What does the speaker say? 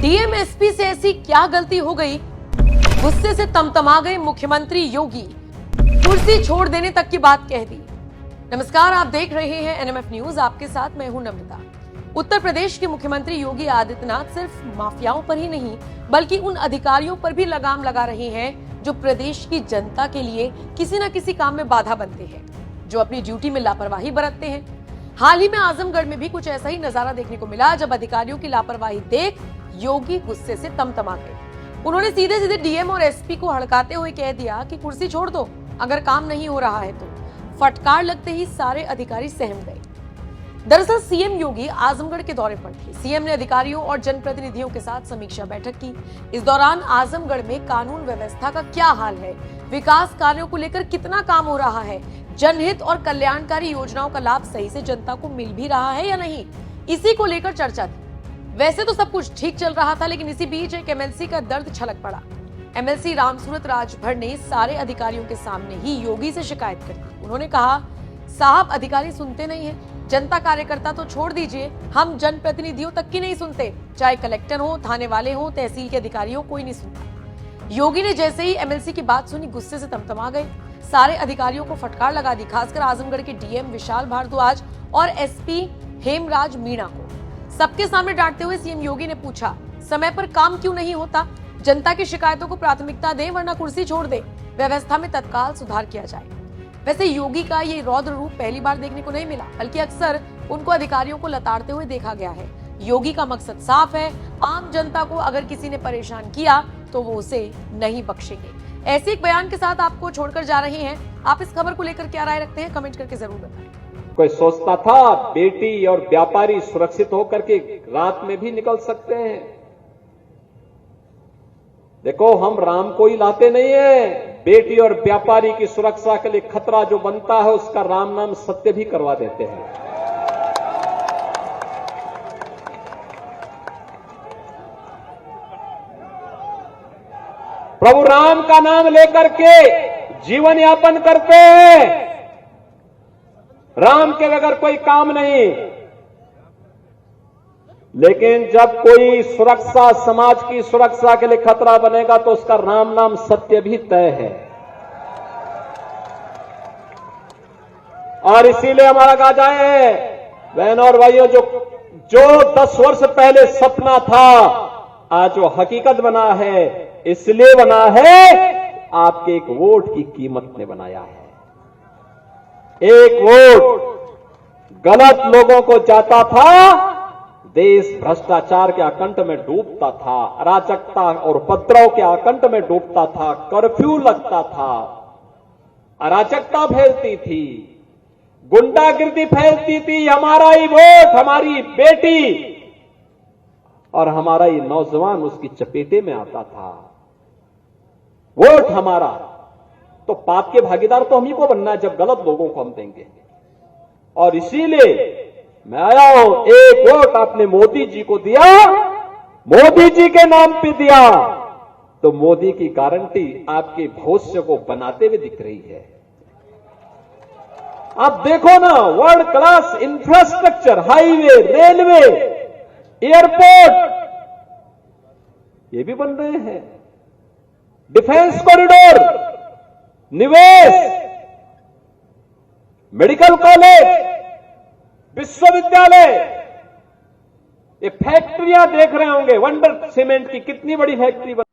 DM SP से ऐसी क्या गलती हो गई, गुस्से से तमतमा गए मुख्यमंत्री योगी, कुर्सी छोड़ देने तक की बात कह दी। नमस्कार, आप देख रहे हैं एनएमएफ न्यूज, आपके साथ मैं हूं नम्रता। उत्तर प्रदेश के मुख्यमंत्री योगी आदित्यनाथ सिर्फ माफियाओं पर ही नहीं बल्कि उन अधिकारियों पर भी लगाम लगा रहे हैं जो प्रदेश की जनता के लिए किसी न किसी काम में बाधा बनते हैं, जो अपनी ड्यूटी में लापरवाही बरतते हैं। हाल ही में आजमगढ़ में भी कुछ ऐसा ही नजारा देखने को मिला, जब अधिकारियों की लापरवाही देख योगी गुस्से से तमतमा गए। उन्होंने सीधे सीधे डीएम और एसपी को हड़काते हुए कह दिया कि कुर्सी छोड़ दो अगर काम नहीं हो रहा है तो। फटकार लगते ही सारे अधिकारी सहम गए। दरअसल सीएम योगी आजमगढ़ के दौरे पर थे। सीएम ने अधिकारियों और जनप्रतिनिधियों के साथ समीक्षा बैठक की। इस दौरान आजमगढ़ में कानून व्यवस्था का क्या हाल है, विकास कार्यों को लेकर कितना काम हो रहा है, जनहित और कल्याणकारी योजनाओं का लाभ सही से जनता को मिल भी रहा है या नहीं, इसी को लेकर चर्चा थी। वैसे तो सब कुछ ठीक चल रहा था, लेकिन इसी बीच एक एमएलसी का दर्द छलक पड़ा। एमएलसी रामसूरत राजभर ने सारे अधिकारियों के सामने ही योगी से शिकायत कर दी। उन्होंने कहा, साहब अधिकारी सुनते नहीं हैं, जनता कार्यकर्ता तो छोड़ दीजिए, हम जनप्रतिनिधियों तक की नहीं सुनते, चाहे कलेक्टर हो, थाने वाले हो, तहसील के अधिकारी हो, कोई नहीं सुनता। योगी ने जैसे ही एमएलसी की बात सुनी गुस्से से तमतमा गए। सारे अधिकारियों को फटकार लगा दी, खासकर आजमगढ़ के डीएम विशाल भारद्वाज और एसपी हेमराज मीणा को। सबके सामने डांटते हुए सीएम योगी ने पूछा, समय पर काम क्यों नहीं होता, जनता की शिकायतों को प्राथमिकता दें वरना कुर्सी छोड़ दे, व्यवस्था में तत्काल सुधार किया जाए। वैसे योगी का ये रौद्र रूप पहली बार देखने को नहीं मिला, बल्कि अक्सर उनको अधिकारियों को लताड़ते हुए देखा गया है। योगी का मकसद साफ है, आम जनता को अगर किसी ने परेशान किया तो वो उसे नहीं बख्शेंगे। ऐसे एक बयान के साथ आपको छोड़कर जा रहे हैं। आप इस खबर को लेकर क्या राय रखते हैं, कमेंट करके जरूर बताएं। कोई सोचता था बेटी और व्यापारी सुरक्षित होकर के रात में भी निकल सकते हैं। देखो, हम राम को ही लाते नहीं है, बेटी और व्यापारी की सुरक्षा के लिए खतरा जो बनता है उसका राम नाम सत्य भी करवा देते हैं। प्रभु राम का नाम लेकर के जीवन यापन करते हैं। राम के बगैर कोई काम नहीं। लेकिन जब कोई सुरक्षा, समाज की सुरक्षा के लिए खतरा बनेगा तो उसका राम नाम सत्य भी तय है। और इसीलिए हमारा कहा जाए, बहनों और भाइयों, जो 10 वर्ष पहले सपना था आज वो हकीकत बना है। इसलिए बना है, आपके एक वोट की कीमत ने बनाया है। एक वोट गलत लोगों को जाता था, देश भ्रष्टाचार के आकंठ में डूबता था, अराजकता और उपद्रव के आकंठ में डूबता था, कर्फ्यू लगता था, अराजकता फैलती थी, गुंडागिर्दी फैलती थी। हमारा ही वोट, हमारी बेटी और हमारा ही नौजवान उसकी चपेटे में आता था। वोट हमारा, तो पाप के भागीदार तो हम ही को बनना है जब गलत लोगों को हम देंगे। और इसीलिए मैं आया हूं, एक वोट आपने मोदी जी को दिया, मोदी जी के नाम पे दिया, तो मोदी की गारंटी आपके भविष्य को बनाते हुए दिख रही है। आप देखो ना, world class infrastructure, highway, railway, airport, ये भी बन रहे हैं। डिफेंस कॉरिडोर, निवेश, मेडिकल कॉलेज, विश्वविद्यालय, ये फैक्ट्रियां देख रहे होंगे। वंडर सीमेंट की कितनी बड़ी फैक्ट्री बन